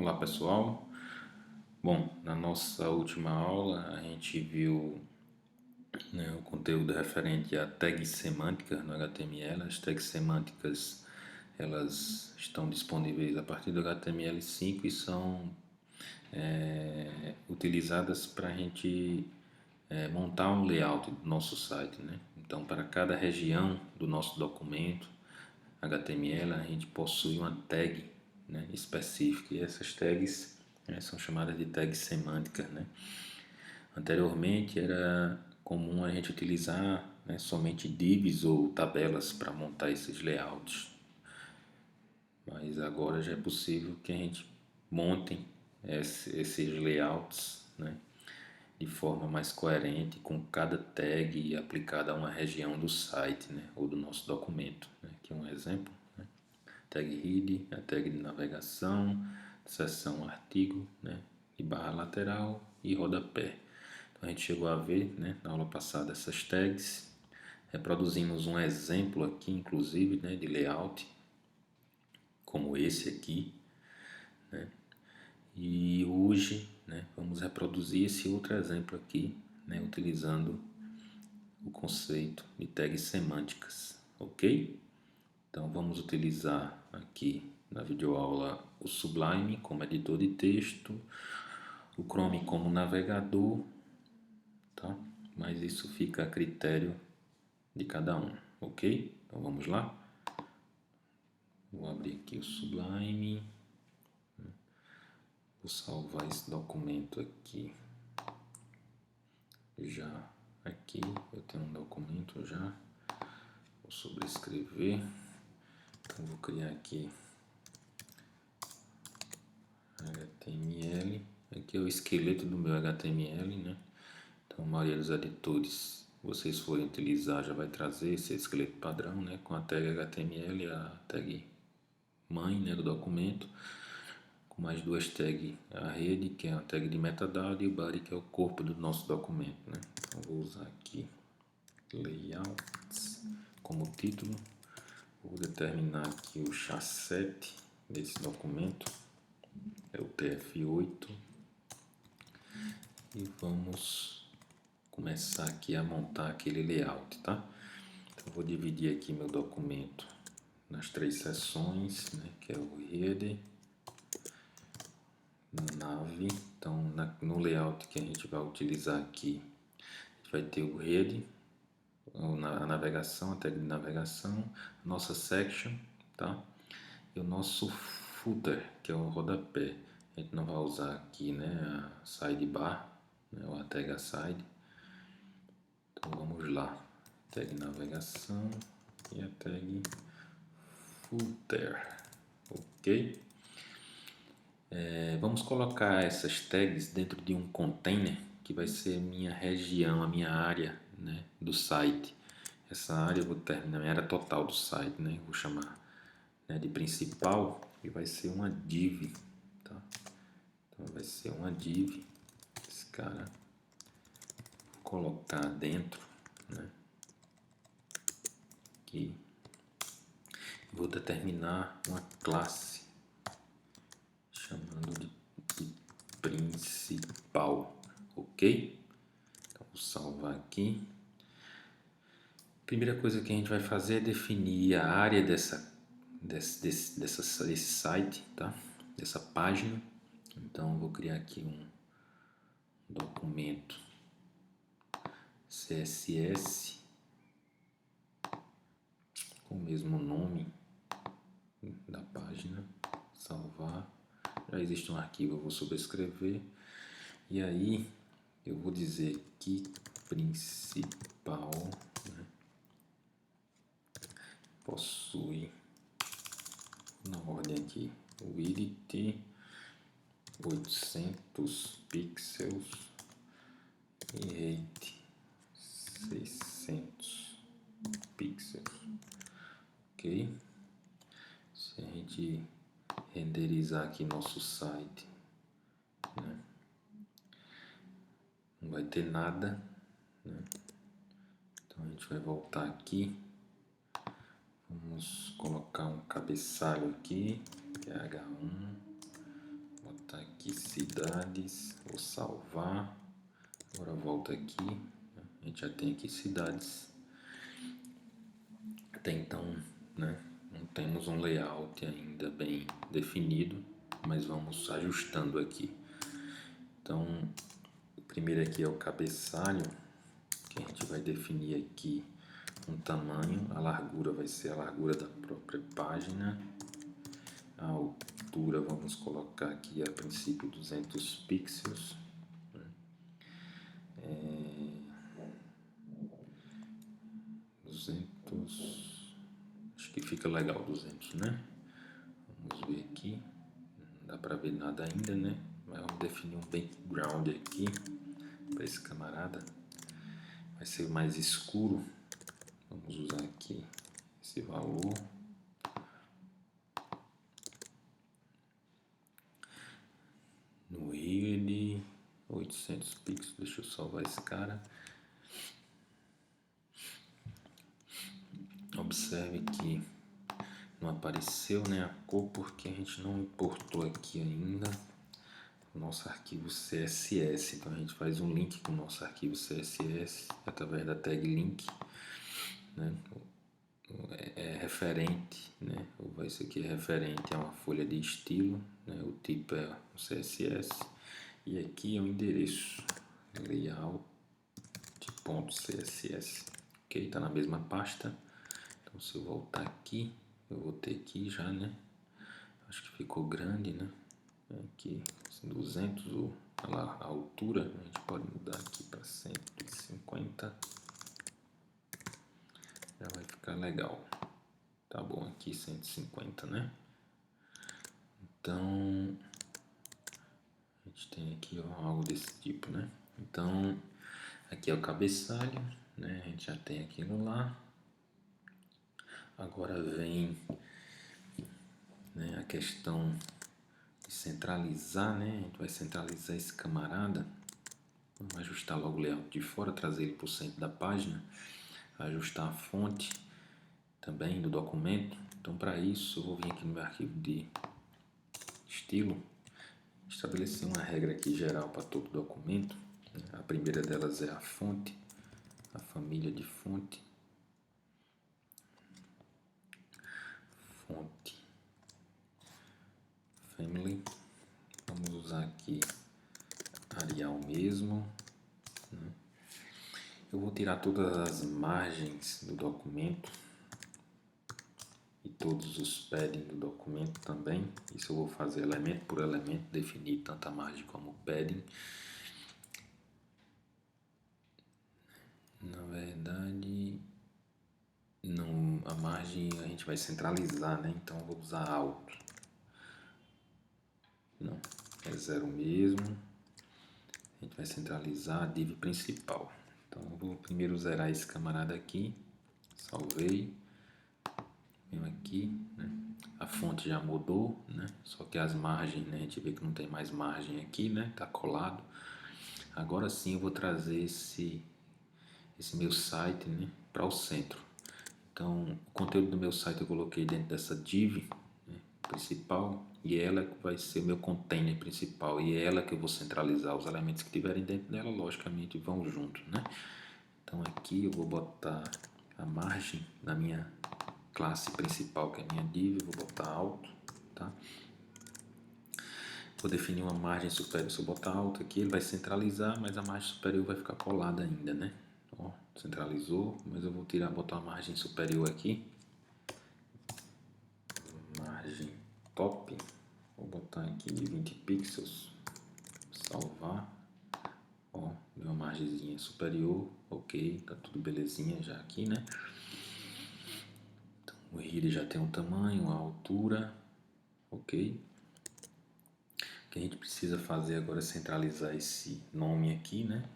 Olá pessoal, bom, na nossa última aula a gente viu, o conteúdo referente a tags semânticas no HTML. As tags semânticas elas estão disponíveis a partir do HTML5 e são utilizadas para a gente montar um layout do nosso site, né? Então, para cada região do nosso documento HTML, a gente possui uma tag, né, específica, e essas tags, são chamadas de tags semânticas, né? Anteriormente era comum a gente utilizar, né, somente divs ou tabelas para montar esses layouts, mas agora já é possível que a gente monte esses layouts, né, de forma mais coerente com cada tag aplicada a uma região do site, né, ou do nosso documento, né. Aqui um exemplo, né? Tag head, a tag de navegação, seção artigo, né, e barra lateral e rodapé. Então a gente chegou a ver, né, na aula passada essas tags. Reproduzimos um exemplo aqui, inclusive, né, de layout, como esse aqui, né? E hoje, né, vamos reproduzir esse outro exemplo aqui, né, utilizando o conceito de tags semânticas, ok? Então vamos utilizar aqui na videoaula o Sublime como editor de texto, o Chrome como navegador, tá? Mas isso fica a critério de cada um, ok? Então vamos lá. Vou abrir aqui o Sublime, vou salvar esse documento aqui. Já aqui eu tenho um documento já, vou sobrescrever. Então vou criar aqui HTML. Aqui é o esqueleto do meu HTML, né? Então a maioria dos editores vocês forem utilizar já vai trazer esse esqueleto padrão, né, com a tag HTML, a tag mãe, né, do documento, com mais duas tags, a rede, que é a tag de metadado, e o body, que é o corpo do nosso documento, né. Então vou usar aqui layouts como título, vou determinar aqui o chasset desse documento, é o TF8, e vamos começar aqui a montar aquele layout, tá? Então vou dividir aqui meu documento nas três seções, né, que é o header, nave. Então no layout que a gente vai utilizar aqui, a gente vai ter o header, a navegação, a tag de navegação, nossa section, tá? E o nosso footer, que é o rodapé. A gente não vai usar aqui, né, a sidebar, né, ou a tag aside. Então vamos lá, tag navegação e a tag footer, ok? Vamos colocar essas tags dentro de um container que vai ser a minha região, a minha área, né, do site. Essa área eu vou terminar a minha área total do site, né? Vou chamar, né, de principal, e vai ser uma div, tá? Então vai ser uma div. Esse cara vou colocar dentro, né? Aqui vou determinar uma classe chamando de principal, ok? Então vou salvar aqui. Primeira coisa que a gente vai fazer é definir a área desse site, tá? Dessa página. Então vou criar aqui um documento CSS com o mesmo nome da página, salvar. Já existe um arquivo, eu vou sobrescrever, e aí eu vou dizer que principal, né, possui na ordem aqui width 800 pixels e height 600 pixels, ok? Se a gente renderizar aqui nosso site, né, não vai ter nada, né? Então a gente vai voltar aqui, vamos colocar um cabeçalho aqui, que é H1, aqui cidades, vou salvar, agora volta aqui, a gente já tem aqui cidades. Até então, né, não temos um layout ainda bem definido, mas vamos ajustando aqui. Então, o primeiro aqui é o cabeçalho, que a gente vai definir aqui um tamanho, a largura vai ser a largura da própria página, a altura vamos colocar aqui a princípio 200 pixels, 200, acho que fica legal 200, né? Vamos ver aqui, não dá para ver nada ainda, né? Mas vamos definir um background aqui para esse camarada, vai ser mais escuro. Vamos usar aqui esse valor. No IRD, 800 pixels, deixa eu salvar esse cara. Observe que não apareceu, né, a cor porque a gente não importou aqui ainda o nosso arquivo CSS. Então a gente faz um link com o nosso arquivo CSS através da tag link, né? É referente, né? Isso aqui é referente a uma folha de estilo, né? O tipo é o CSS e aqui é o endereço layout.css, ok? Está na mesma pasta. Então se eu voltar aqui, eu vou ter aqui já, né? Acho que ficou grande, né? Aqui 200, a altura a gente pode mudar aqui para 150. Já vai ficar legal. Tá bom aqui 150, né? Então a gente tem aqui ó, algo desse tipo, né? Então aqui é o cabeçalho, né? A gente já tem aquilo lá. Agora vem, né, a questão de centralizar, né? A gente vai centralizar esse camarada. Vamos ajustar logo o layout de fora, trazer ele para o centro da página, ajustar a fonte também do documento. Então para isso eu vou vir aqui no meu arquivo de estilo, estabelecer uma regra aqui geral para todo documento. A primeira delas é a fonte, a família de fonte, family. Vamos usar aqui Arial mesmo, né? Eu vou tirar todas as margens do documento e todos os padding do documento também. Isso eu vou fazer elemento por elemento, definir tanto a margem como o padding. Na verdade, não, a margem a gente vai centralizar, né? Então eu vou usar alto. Não, é 0 mesmo. A gente vai centralizar a div principal. Então eu vou primeiro zerar esse camarada aqui. Salvei. Venho aqui, né? A fonte já mudou, né? Só que as margens, né? A gente vê que não tem mais margem aqui, né? Tá colado. Agora sim eu vou trazer esse meu site, né, para o centro. Então o conteúdo do meu site eu coloquei dentro dessa div, né, principal, e ela vai ser meu container principal, e é ela que eu vou centralizar. Os elementos que estiverem dentro dela logicamente vão juntos, né? Então aqui eu vou botar a margem na minha classe principal, que é a minha div, eu vou botar alto, tá? Vou definir uma margem superior. Se eu botar alto aqui, ele vai centralizar, mas a margem superior vai ficar colada ainda, né? Ó, centralizou, mas eu vou botar uma margem superior aqui. Margem top. Vou botar aqui de 20 pixels. Salvar. Ó, deu uma margemzinha superior. Ok, tá tudo belezinha já aqui, né? Então, o header já tem um tamanho, a altura. Ok. O que a gente precisa fazer agora é centralizar esse nome aqui, né?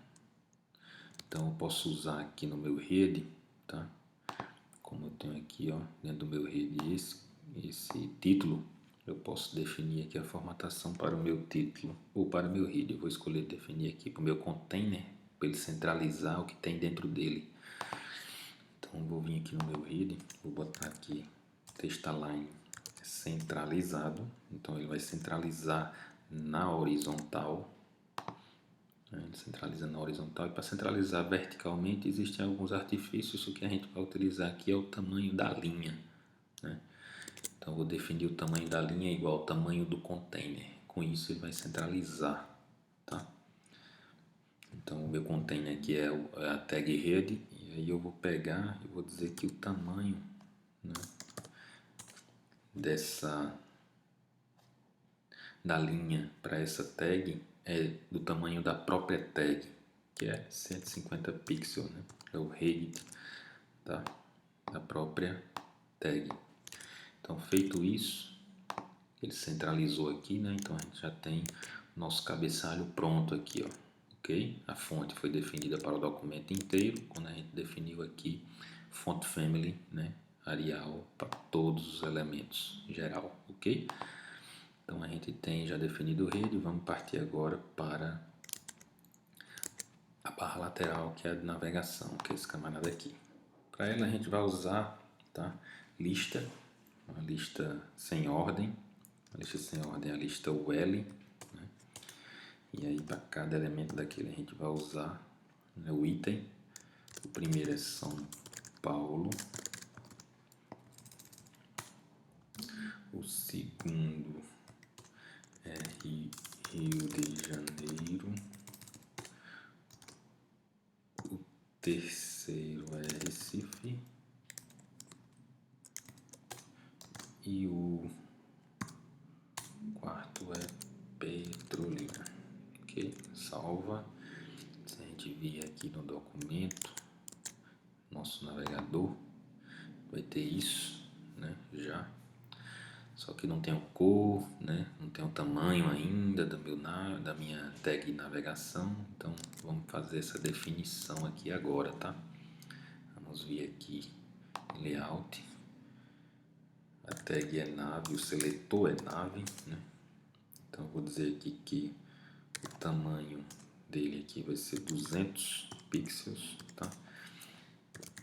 Então eu posso usar aqui no meu head, tá? Como eu tenho aqui, ó, dentro do meu head esse título, eu posso definir aqui a formatação para o meu título ou para o meu head. Eu vou escolher definir aqui para o meu container, para ele centralizar o que tem dentro dele. Então eu vou vir aqui no meu head, vou botar aqui textalign centralizado. Então ele vai centralizar na horizontal, né? Ele centraliza na horizontal, e para centralizar verticalmente existem alguns artifícios. O que a gente vai utilizar aqui é o tamanho da linha, né? Então eu vou definir o tamanho da linha igual ao tamanho do container. Com isso ele vai centralizar, tá? Então o meu container aqui é a tag rede, e aí eu vou pegar e vou dizer que o tamanho, né, da linha para essa tag é do tamanho da própria tag, que é 150 pixels, né? É o height da própria tag. Então feito isso, ele centralizou aqui, né? Então a gente já tem nosso cabeçalho pronto aqui, ó. Ok? A fonte foi definida para o documento inteiro, quando a gente definiu aqui font family, né? Arial para todos os elementos geral, ok? Então a gente tem já definido o rede. Vamos partir agora para a barra lateral, que é a de navegação, que é esse camarada aqui. Para ela a gente vai usar, tá, lista, uma lista sem ordem. A lista sem ordem é a lista UL, né? E aí para cada elemento daquele a gente vai usar, né, o item. O primeiro é São Paulo, o segundo é Rio de Janeiro, o terceiro é Recife e o quarto é Petrolina. Ok? Salva. Se a gente vir aqui no documento, nosso navegador vai ter isso, né? Já. Só que não tem a cor, né? Não tem o tamanho ainda da minha tag navegação. Então vamos fazer essa definição aqui agora, tá? Vamos vir aqui em layout. A tag é nave, o seletor é nave, né? Então vou dizer aqui que o tamanho dele aqui vai ser 200 pixels, tá?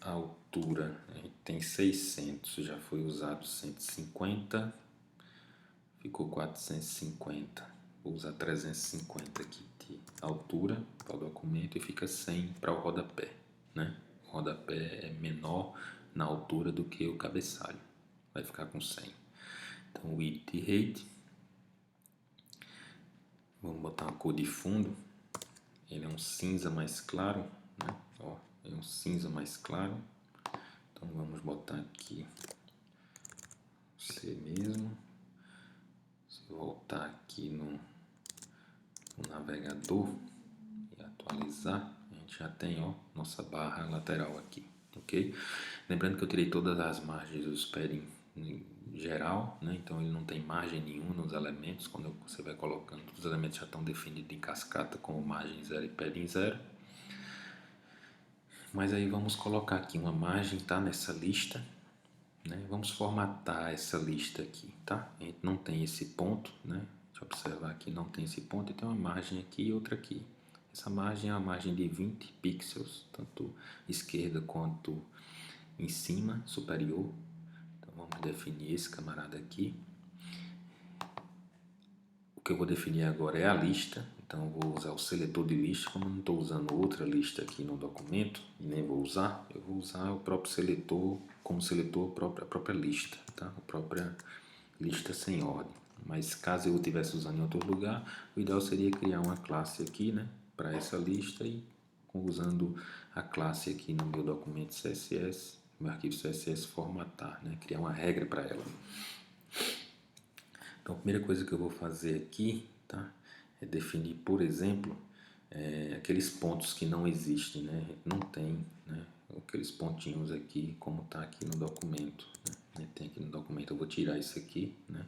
A altura, a gente tem 600, já foi usado 150, ficou 450. Vou usar 350 aqui de altura para o documento e fica 100 para o rodapé, né? O rodapé é menor na altura do que o cabeçalho, vai ficar com 100. Então o width e height, vamos botar uma cor de fundo. Ele é um cinza mais claro, né? Ó, é um cinza mais claro. Então vamos botar aqui C mesmo. Se eu voltar aqui no navegador e atualizar, a gente já tem, ó, nossa barra lateral aqui, ok? Lembrando que eu tirei todas as margens do padding em geral, né? Então ele não tem margem nenhuma nos elementos. Quando você vai colocando, os elementos já estão definidos em cascata com margem 0 e padding 0. Mas aí vamos colocar aqui uma margem, tá? Nessa lista, né? Vamos formatar essa lista aqui, tá? A gente não tem esse ponto, né? Deixa eu observar aqui, não tem esse ponto, e tem uma margem aqui e outra aqui. Essa margem é uma margem de 20 pixels, tanto esquerda quanto em cima, superior. Então vamos definir esse camarada aqui. O que eu vou definir agora é a lista. Então eu vou usar o seletor de lista. Como eu não estou usando outra lista aqui no documento, e nem vou usar, eu vou usar o próprio seletor, como seletor a própria lista, tá? A própria lista sem ordem. Mas caso eu estivesse usando em outro lugar, o ideal seria criar uma classe aqui, né, para essa lista, e usando a classe aqui no meu documento CSS, no meu arquivo CSS, formatar, né, criar uma regra para ela. Então a primeira coisa que eu vou fazer aqui, tá, é definir, por exemplo, aqueles pontos que não existem, né, não tem, né, aqueles pontinhos aqui como está aqui no documento, né, tem aqui no documento. Eu vou tirar isso aqui, né.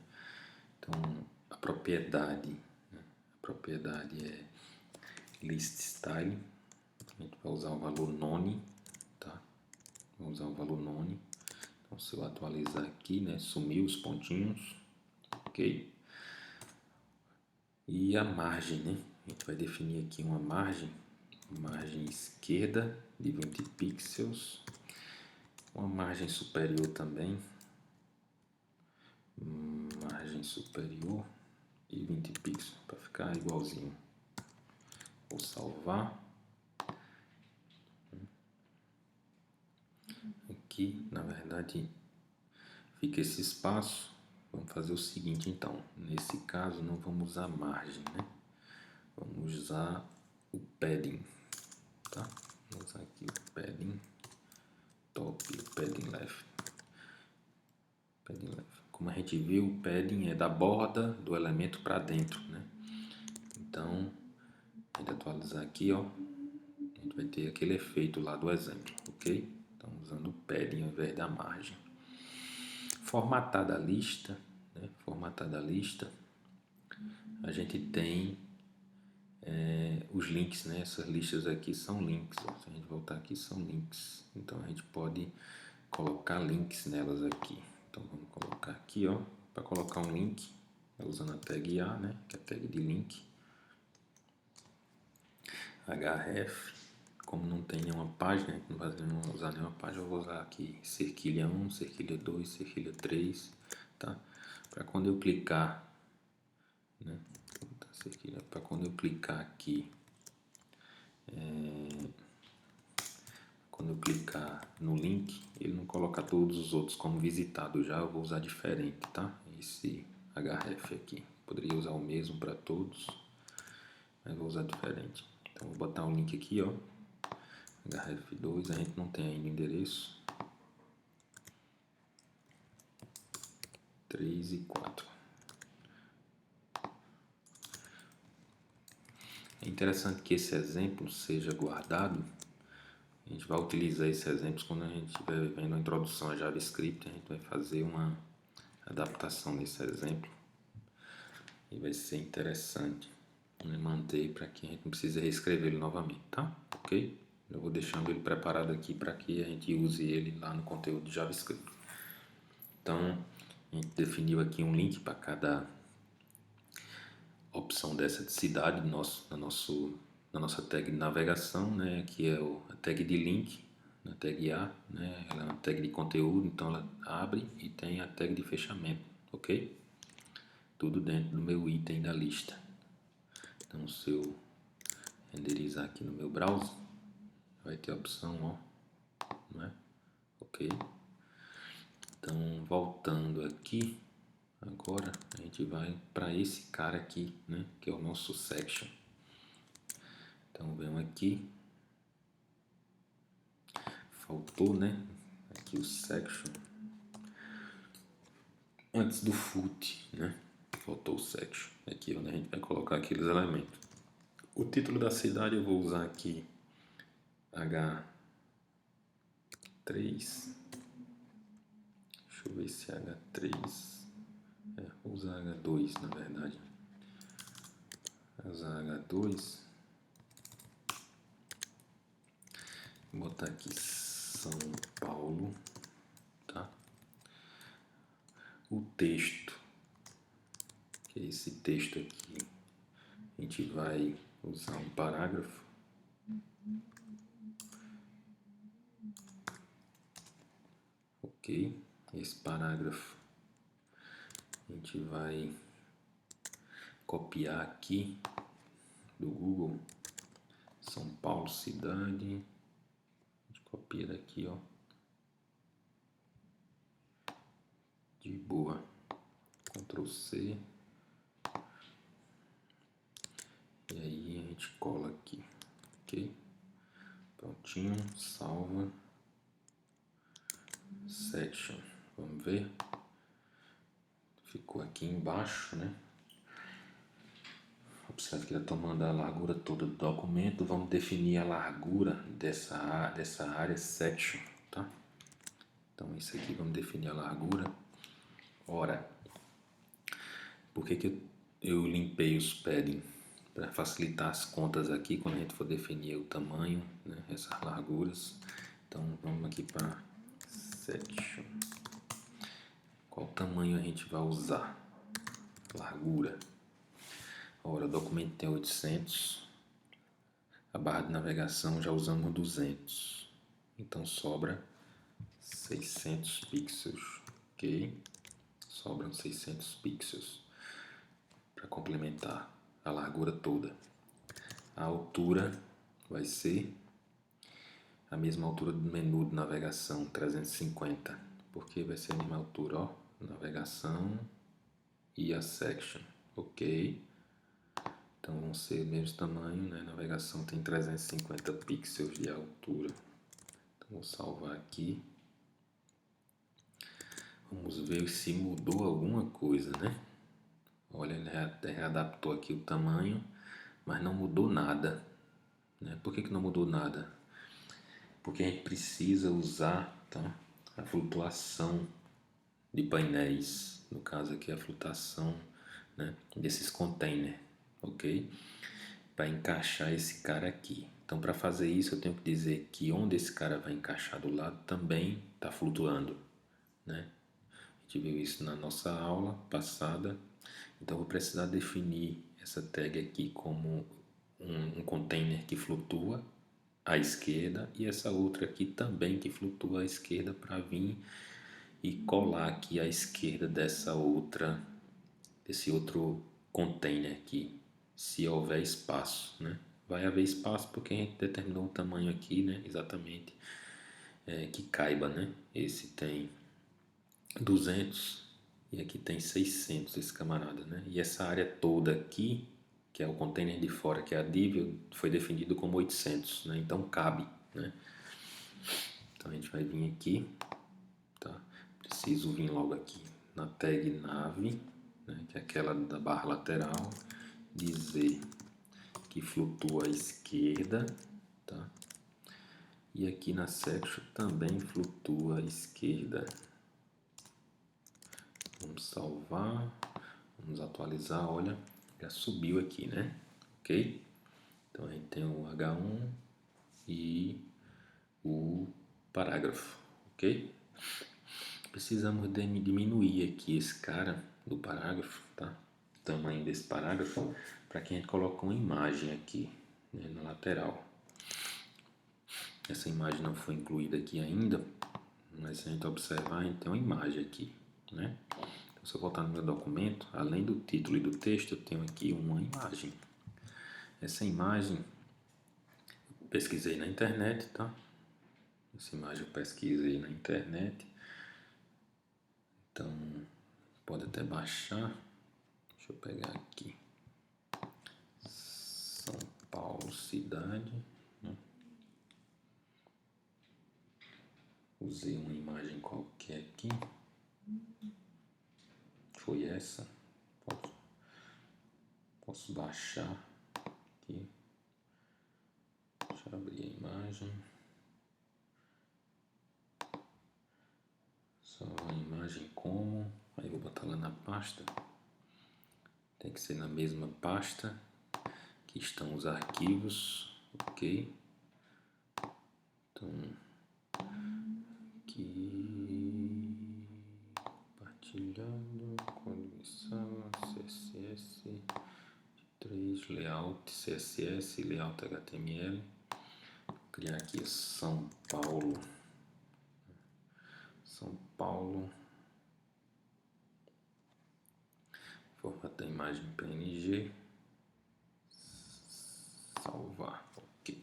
Então a propriedade, né, a propriedade é list style. A gente vai usar o valor none, tá? Vou usar o valor none. Então se eu atualizar aqui, né, sumiu os pontinhos, ok? E a margem, né? A gente vai definir aqui uma margem esquerda de 20 pixels, uma margem superior também, margem superior e 20 pixels para ficar igualzinho. Vou salvar. Aqui, na verdade, fica esse espaço. Vamos fazer o seguinte, então. Nesse caso, não vamos usar margem, né? Vamos usar o padding, tá? Vou usar aqui o padding top e o padding left. Como a gente viu, o padding é da borda do elemento para dentro, né? Então, a gente atualizar aqui, ó, a gente vai ter aquele efeito lá do exemplo, ok? Então, usando o padding ao invés da margem. Formatada a lista, né? Formatada a lista, a gente tem os links, né? Essas listas aqui são links, ó. Se a gente voltar aqui, são links. Então, a gente pode colocar links nelas aqui. Então, vamos colocar aqui, ó, para colocar um link, usando a tag A, né? Que é a tag de link. href, como não tem nenhuma página, não vai usar nenhuma página, eu vou usar aqui cerquilha 1, cerquilha 2, cerquilha 3, tá? Para quando eu clicar, né? Para quando eu clicar aqui, quando eu clicar no link, ele não coloca todos os outros como visitado já, eu vou usar diferente, tá? Esse href aqui, poderia usar o mesmo para todos, mas vou usar diferente. Então vou botar um link aqui, ó, href2, a gente não tem ainda endereço, 3 e 4. É interessante que esse exemplo seja guardado. A gente vai utilizar esses exemplos quando a gente estiver vendo a introdução a JavaScript. A gente vai fazer uma adaptação desse exemplo e vai ser interessante, né, manter para que a gente não precise reescrever ele novamente, tá? Ok? Eu vou deixando ele preparado aqui para que a gente use ele lá no conteúdo de JavaScript. Então, a gente definiu aqui um link para cada opção dessa de cidade na nossa tag de navegação, né, que é a tag de link, na tag A, né, ela é uma tag de conteúdo, então ela abre e tem a tag de fechamento, ok? Tudo dentro do meu item da lista. Então, se eu renderizar aqui no meu browser, vai ter a opção, ó, né? Ok? Então, voltando aqui, agora a gente vai para esse cara aqui, né, que é o nosso section. Então, venho aqui, faltou, né, aqui o section, antes do foot, né, faltou o section, aqui onde a gente vai colocar aqueles elementos. O título da cidade eu vou usar aqui H3, deixa eu ver se é H3, vou usar H2 na verdade, vou usar H2, vou botar aqui São Paulo, tá? O texto, que é esse texto aqui, a gente vai usar um parágrafo. Ok, esse parágrafo a gente vai copiar aqui do Google, São Paulo cidade, a gente copia daqui, ó, de boa, Ctrl C, e aí a gente cola aqui, ok, prontinho, salva, section, vamos ver, ficou aqui embaixo, né? Observe que está tomando a largura toda do documento. Vamos definir a largura dessa área section, tá? Então isso aqui, vamos definir a largura. Ora, por que eu limpei os padding? Para facilitar as contas aqui quando a gente for definir o tamanho, né, essas larguras. Então vamos aqui para section. Qual tamanho a gente vai usar? Largura. Ora, o documento tem 800, a barra de navegação já usamos 200, então sobra 600 pixels, ok? Sobram 600 pixels para complementar a largura toda. A altura vai ser a mesma altura do menu de navegação, 350, porque vai ser a mesma altura, ó, navegação e a section, ok? Então vão ser o mesmo tamanho, né? Navegação tem 350 pixels de altura. Então vou salvar aqui. Vamos ver se mudou alguma coisa, né? Olha, ele readaptou aqui o tamanho, mas não mudou nada, né? Por que não mudou nada? Porque a gente precisa usar, tá, a flutuação de painéis, no caso aqui a flutuação, né, desses containers, ok? Para encaixar esse cara aqui. Então, para fazer isso, eu tenho que dizer que onde esse cara vai encaixar do lado também está flutuando, né? A gente viu isso na nossa aula passada. Então, eu vou precisar definir essa tag aqui como um container que flutua à esquerda e essa outra aqui também que flutua à esquerda para vir e colar aqui à esquerda desse outro container aqui, se houver espaço, né? Vai haver espaço porque a gente determinou um tamanho aqui, né? Exatamente, que caiba, né? Esse tem 200 e aqui tem 600, esse camarada, né? E essa área toda aqui, que é o container de fora, que é a div, foi definido como 800, né? Então cabe, né? Então a gente vai vir aqui, tá? Preciso vir logo aqui na tag nave, né? Que é aquela da barra lateral, dizer que flutua à esquerda, tá? E aqui na section também flutua à esquerda. Vamos salvar, vamos atualizar, olha, já subiu aqui, né? Ok? Então a gente tem o H1 e o parágrafo, ok? Precisamos diminuir aqui esse cara do parágrafo, tá? O tamanho desse parágrafo, para que a gente coloque uma imagem aqui, né, na lateral. Essa imagem não foi incluída aqui ainda, mas se a gente observar, a gente tem uma imagem aqui, né? Então, se eu voltar no meu documento, além do título e do texto, eu tenho aqui uma imagem. Essa imagem eu pesquisei na internet, tá? Essa imagem eu pesquisei na internet. Então, pode até baixar. Deixa eu pegar aqui. São Paulo, cidade. Né? Usei uma imagem qualquer aqui. Foi essa. Posso baixar aqui. Deixa eu abrir a imagem. Salvar a imagem como. Aí vou botar lá na pasta. Tem que ser na mesma pasta que estão os arquivos, ok? Então, aqui, compartilhando, código sala, CSS, 3, layout, CSS, layout HTML. Vou criar aqui São Paulo. Formato da imagem PNG. Salvar, ok.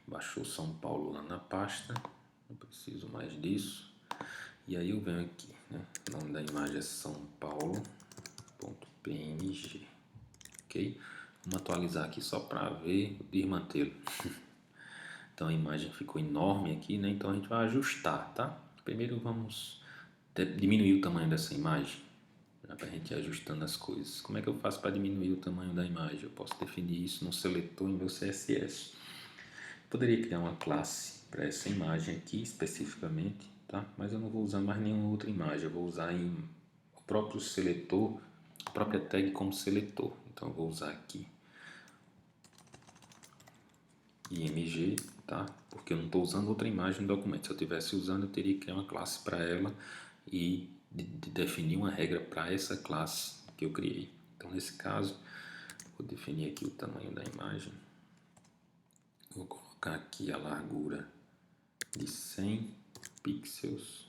Baixou São Paulo lá na pasta, não preciso mais disso. E aí eu venho aqui, né? O nome da imagem é São Paulo.png, ok? Vamos atualizar aqui só para ver o desmantelo. Então a imagem ficou enorme aqui, né? Então a gente vai ajustar, tá? Primeiro vamos diminuir o tamanho dessa imagem, para a gente ir ajustando as coisas. Como é que eu faço para diminuir o tamanho da imagem? Eu posso definir isso no seletor em meu CSS. Poderia criar uma classe para essa imagem aqui especificamente, tá? Mas eu não vou usar mais nenhuma outra imagem, eu vou usar em o próprio seletor, a própria tag como seletor. Então eu vou usar aqui img, tá? Porque eu não estou usando outra imagem no documento. Se eu estivesse usando, eu teria que criar uma classe para ela e definir uma regra para essa classe que eu criei. Então nesse caso, vou definir aqui o tamanho da imagem. Vou colocar aqui a largura de 100 pixels.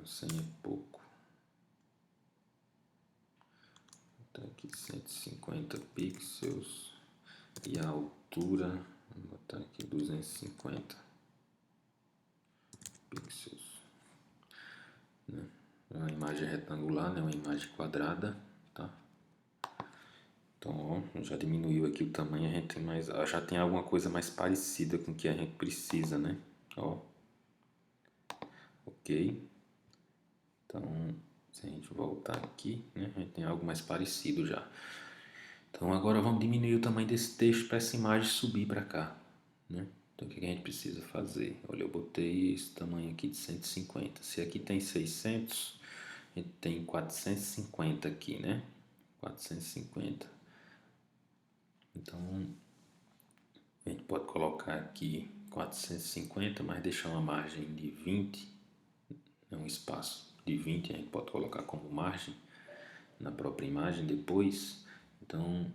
100 é pouco. Vou botar aqui 150 pixels e a altura, vou botar aqui 250 pixels, né? É uma imagem retangular, né? Uma imagem quadrada, tá? Então, ó, já diminuiu aqui o tamanho, a gente tem mais, já tem alguma coisa mais parecida com o que a gente precisa, né? Ó, ok. Então, se a gente voltar aqui, né, a gente tem algo mais parecido já. Então, agora vamos diminuir o tamanho desse texto para essa imagem subir para cá, né? Então, o que a gente precisa fazer? Olha, eu botei esse tamanho aqui de 150. Se aqui tem 600, a gente tem 450 aqui, né? 450. Então, a gente pode colocar aqui 450, mas deixar uma margem de 20, um espaço de 20, a gente pode colocar como margem na própria imagem depois. Então,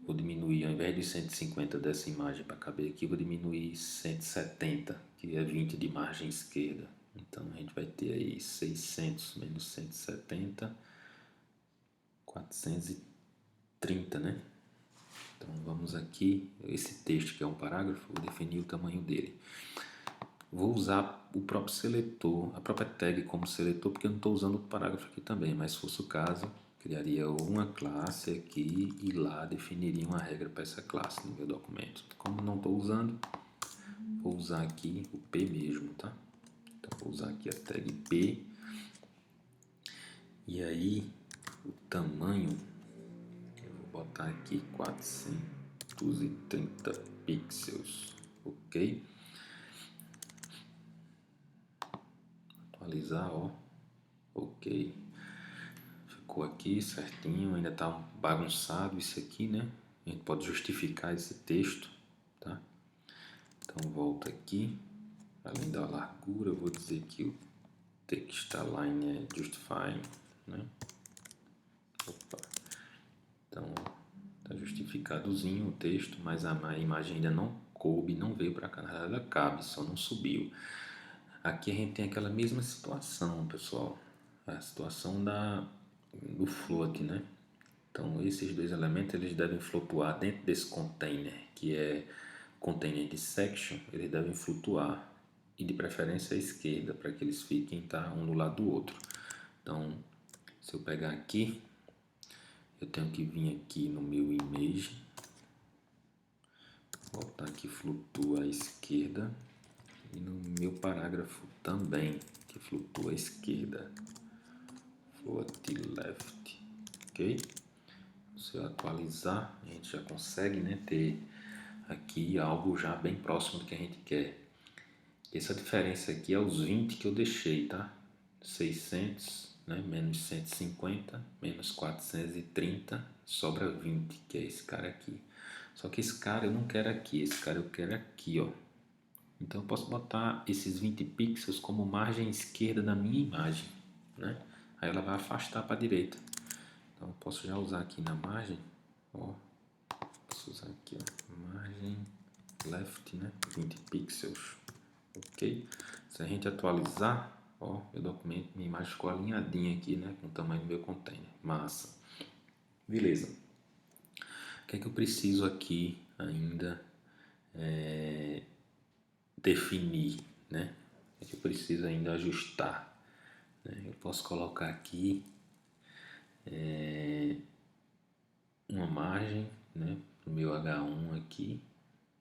vou diminuir, ao invés de 150 dessa imagem para caber aqui, vou diminuir 170, que é 20 de margem esquerda. Então, a gente vai ter aí 600 menos 170, 430, né? Então, vamos aqui, esse texto que é um parágrafo, vou definir o tamanho dele. Vou usar o próprio seletor, a própria tag como seletor, porque eu não estou usando o parágrafo aqui também, mas se fosse o caso, criaria uma classe aqui e lá definiria uma regra para essa classe no meu documento. Como não estou usando, vou usar aqui o P mesmo, tá? Então vou usar aqui a tag P. E aí, o tamanho, eu vou botar aqui 430 pixels, ok? Atualizar, ó, ok. Ficou aqui certinho, ainda está bagunçado isso aqui, né? A gente pode justificar esse texto, tá? Então volta aqui, além da largura, eu vou dizer que o text align é justifying, né? Opa. Então tá justificadozinho o texto, mas a imagem ainda não coube, não veio para cá, ela cabe, só não subiu. Aqui a gente tem aquela mesma situação, pessoal, a situação do float, né? Então esses dois elementos eles devem flutuar dentro desse container, que é container de section, eles devem flutuar e de preferência à esquerda, para que eles fiquem um do lado do outro. Então, se eu pegar aqui, eu tenho que vir aqui no meu image, botar aqui flutua à esquerda e no meu parágrafo também, que flutua à esquerda, float left, ok? Se eu atualizar, a gente já consegue, né, ter aqui algo já bem próximo do que a gente quer. Essa diferença aqui é os 20 que eu deixei, tá? 600, né, menos 150, menos 430, sobra 20, que é esse cara aqui. Só que esse cara eu não quero aqui, esse cara eu quero aqui, ó. Então eu posso botar esses 20 pixels como margem esquerda da minha imagem, né? Aí ela vai afastar para a direita. Então eu posso já usar aqui na margem, ó. Posso usar aqui, ó, margem left, né? 20 pixels, ok? Se a gente atualizar, ó, meu documento, minha imagem ficou alinhadinha aqui, né? Com o tamanho do meu container, massa. Beleza. O que é que eu preciso aqui ainda definir, né? O que é que eu preciso ainda ajustar, né? Eu posso colocar aqui uma margem, né? Para o meu H1 aqui,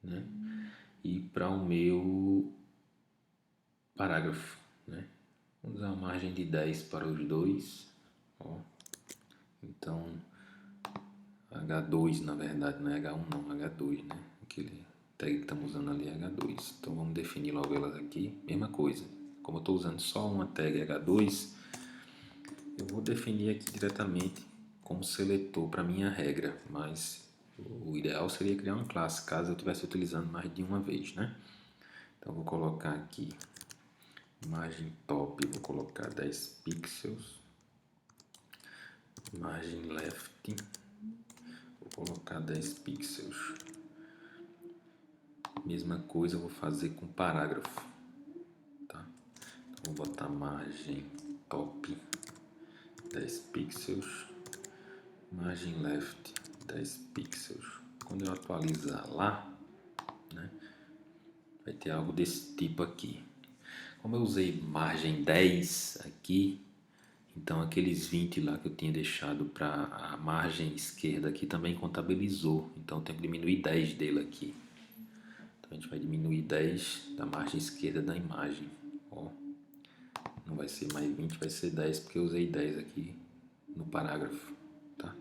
né? E para o meu parágrafo, né? Vamos usar uma margem de 10 para os dois, ó. Então, H2 na verdade, não é H1 não, H2, né? Aquele tag que estamos usando ali é H2. Então vamos definir logo elas aqui. Mesma coisa, como eu estou usando só uma tag H2, eu vou definir aqui diretamente como seletor para minha regra, mas o ideal seria criar uma classe, caso eu estivesse utilizando mais de uma vez, né? Então vou colocar aqui margem top, vou colocar 10 pixels, margem left, vou colocar 10 pixels. Mesma coisa eu vou fazer com parágrafo, tá? Então, vou botar margem top 10 pixels, margem left 10 pixels. Quando eu atualizar lá, né, vai ter algo desse tipo aqui. Como eu usei margem 10 aqui, então aqueles 20 lá que eu tinha deixado para a margem esquerda aqui também contabilizou. Então eu tenho que diminuir 10 dele aqui. Então a gente vai diminuir 10 da margem esquerda da imagem. Ó, não vai ser mais 20, vai ser 10 porque eu usei 10 aqui no parágrafo, tá?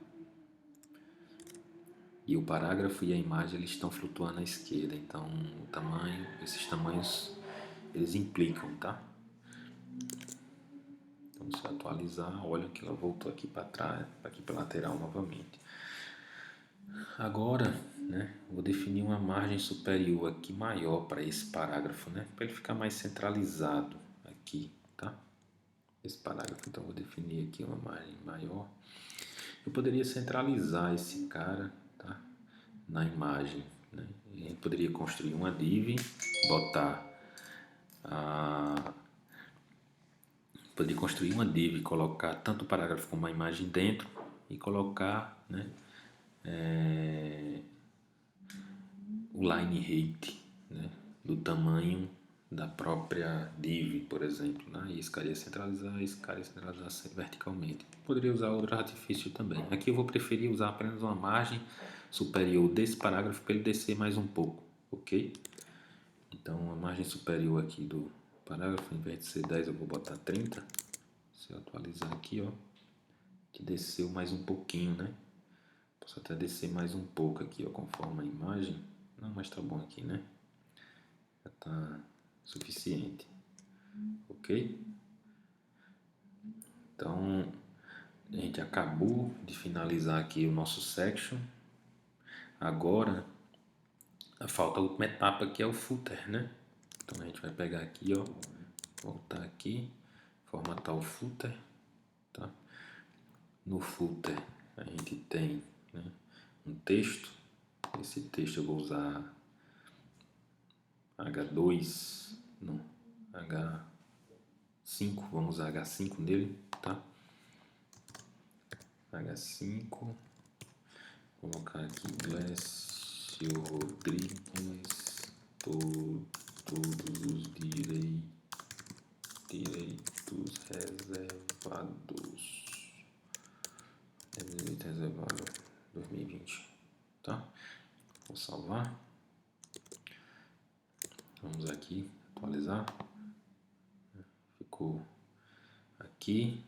E o parágrafo e a imagem eles estão flutuando à esquerda, então o tamanho, esses tamanhos eles implicam, tá? Então se eu atualizar, olha que ela voltou aqui para trás, aqui para lateral novamente. Agora, né, vou definir uma margem superior aqui maior para esse parágrafo, né, para ele ficar mais centralizado aqui, tá? Esse parágrafo, então vou definir aqui uma margem maior. Eu poderia centralizar esse cara, tá, na imagem, né? A gente poderia construir uma div, botar poderia construir uma div, colocar tanto o parágrafo como a imagem dentro e colocar, né, o line height, né, do tamanho da própria div, por exemplo, né? E esse cara ia centralizar, esse cara ia centralizar verticalmente. Poderia usar outro artifício também. Aqui eu vou preferir usar apenas uma margem superior desse parágrafo para ele descer mais um pouco, ok? Então a margem superior aqui do parágrafo, ao invés de ser 10 eu vou botar 30. Se eu atualizar aqui, ó, que desceu mais um pouquinho, né? Posso até descer mais um pouco aqui, ó, conforme a imagem. Não, mas tá bom aqui, né? Já tá suficiente, ok? Então a gente acabou de finalizar aqui o nosso section. Agora falta a última etapa que é o footer, né? Então a gente vai pegar aqui, ó, voltar aqui, formatar o footer, tá? No footer a gente tem, né, um texto. Esse texto eu vou usar H2, não, H5, vamos usar H5 nele, tá? H5, colocar aqui Glécio Rodrigues, todos os direitos reservados 2020, tá? Vou salvar. Vamos aqui atualizar. Ficou aqui,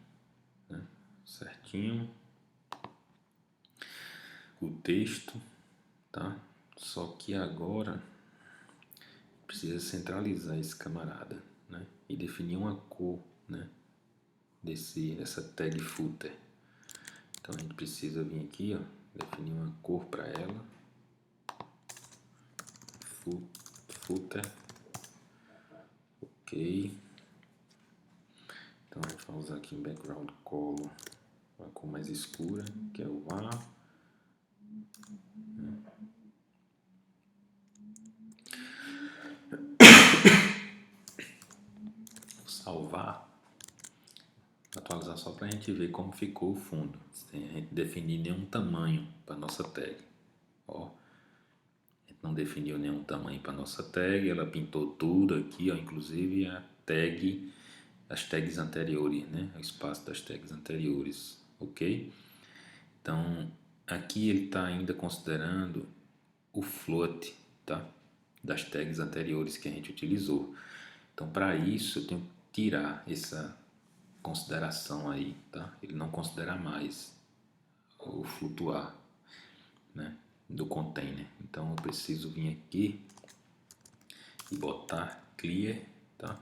né, certinho o texto, tá? Só que agora precisa centralizar esse camarada, né? E definir uma cor, né, dessa tag footer. Então a gente precisa vir aqui, ó, definir uma cor para ela, footer, ok. Então a gente vai usar aqui em background color uma cor mais escura, que é o A. Vou salvar, atualizar só para a gente ver como ficou o fundo, sem a gente definir nenhum tamanho para nossa tag. Ó, a gente não definiu nenhum tamanho para nossa tag, ela pintou tudo aqui, ó, inclusive a tag, as tags anteriores, né? O espaço das tags anteriores, ok? Então aqui ele está ainda considerando o float, tá? Das tags anteriores que a gente utilizou. Então para isso eu tenho que tirar essa consideração aí, tá? Ele não considera mais o flutuar, né, do container. Então eu preciso vir aqui e botar clear, tá?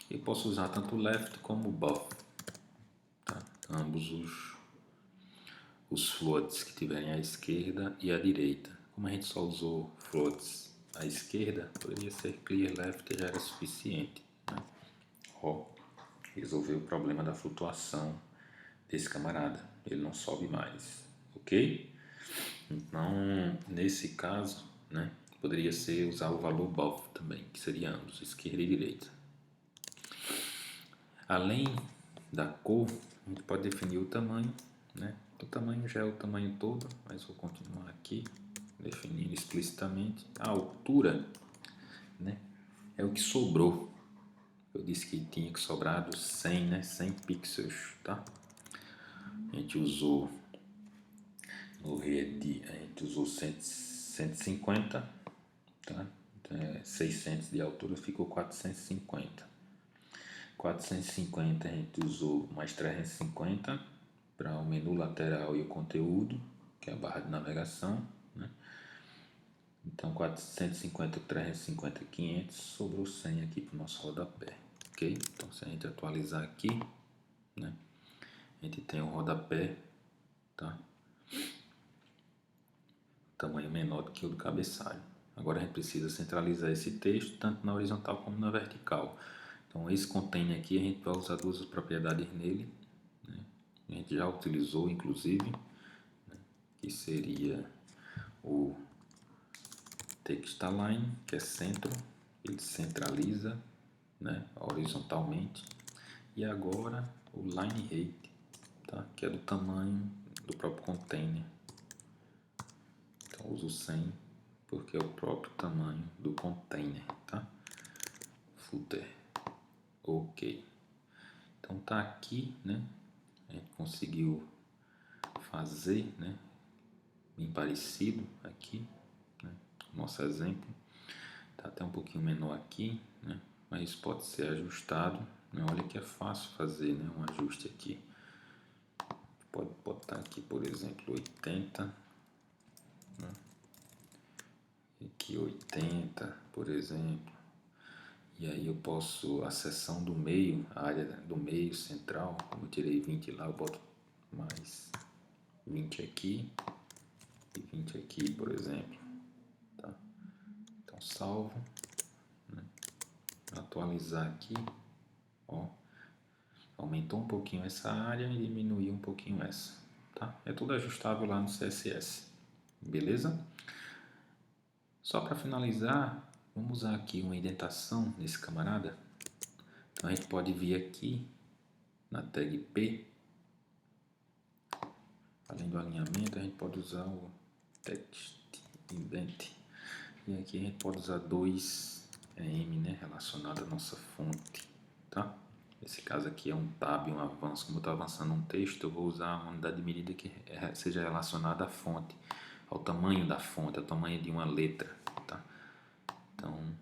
Eu posso usar tanto o left como o buff, tá? Ambos os floats que tiverem à esquerda e à direita. Como a gente só usou floats à esquerda, poderia ser clear left, já era suficiente, né? Ó, resolveu o problema da flutuação desse camarada, ele não sobe mais, ok? Então nesse caso, né, poderia ser usar o valor buff também, que seria ambos, esquerda e direita. Além da cor, a gente pode definir o tamanho, né? O tamanho já é o tamanho todo, mas vou continuar aqui definindo explicitamente. A altura, né, é o que sobrou. Eu disse que tinha que sobrar dos 100, né, 100 pixels, tá? A gente usou no rede, a gente usou 150, tá? Então, 600 de altura, ficou 450. 450 a gente usou mais 350 para o menu lateral e o conteúdo, que é a barra de navegação, né? Então 450, 350, 500, sobrou 100 aqui para o nosso rodapé, ok? Então se a gente atualizar aqui, né, a gente tem o rodapé, tá? Tamanho menor do que o do cabeçalho. Agora a gente precisa centralizar esse texto tanto na horizontal como na vertical. Então esse container aqui a gente vai usar duas propriedades nele, né? A gente já utilizou inclusive, né, que seria o textalign, que é centro, ele centraliza, né, horizontalmente, e agora o line height, tá, que é do tamanho do próprio container. Então uso 100 porque é o próprio tamanho do container, tá? Footer, ok. Então tá aqui, né? A gente conseguiu fazer, né, bem parecido aqui, né? Nosso exemplo tá até um pouquinho menor aqui, né? Mas isso pode ser ajustado, né? Olha que é fácil fazer, né, um ajuste aqui. Pode botar aqui, por exemplo, 80, né? Aqui 80, por exemplo. E aí eu posso, a seção do meio, a área do meio central, como eu tirei 20 lá, eu boto mais 20 aqui e 20 aqui, por exemplo, tá? Então salvo, né? Atualizar aqui, ó, aumentou um pouquinho essa área e diminuiu um pouquinho essa, tá? É tudo ajustável lá no CSS, beleza? Só para finalizar, vamos usar aqui uma indentação nesse camarada. Então a gente pode vir aqui na tag P, além do alinhamento, a gente pode usar o text indent. E aqui a gente pode usar 2em, né, relacionado à nossa fonte, tá? Nesse caso aqui é um tab, um avanço. Como eu estou avançando um texto, eu vou usar uma unidade de medida que seja relacionada à fonte, ao tamanho da fonte, ao tamanho de uma letra, tá? Então,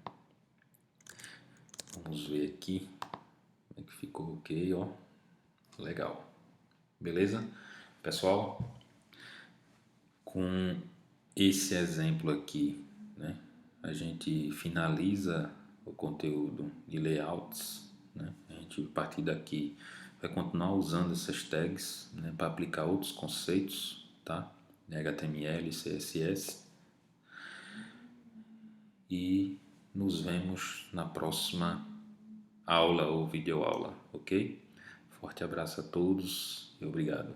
vamos ver aqui como é que ficou, ok, ó, legal, beleza? Pessoal, com esse exemplo aqui, né, a gente finaliza o conteúdo de layouts, né? A gente, a partir daqui, vai continuar usando essas tags, né, para aplicar outros conceitos, tá? HTML, CSS. E nos vemos na próxima aula ou videoaula, ok? Forte abraço a todos e obrigado.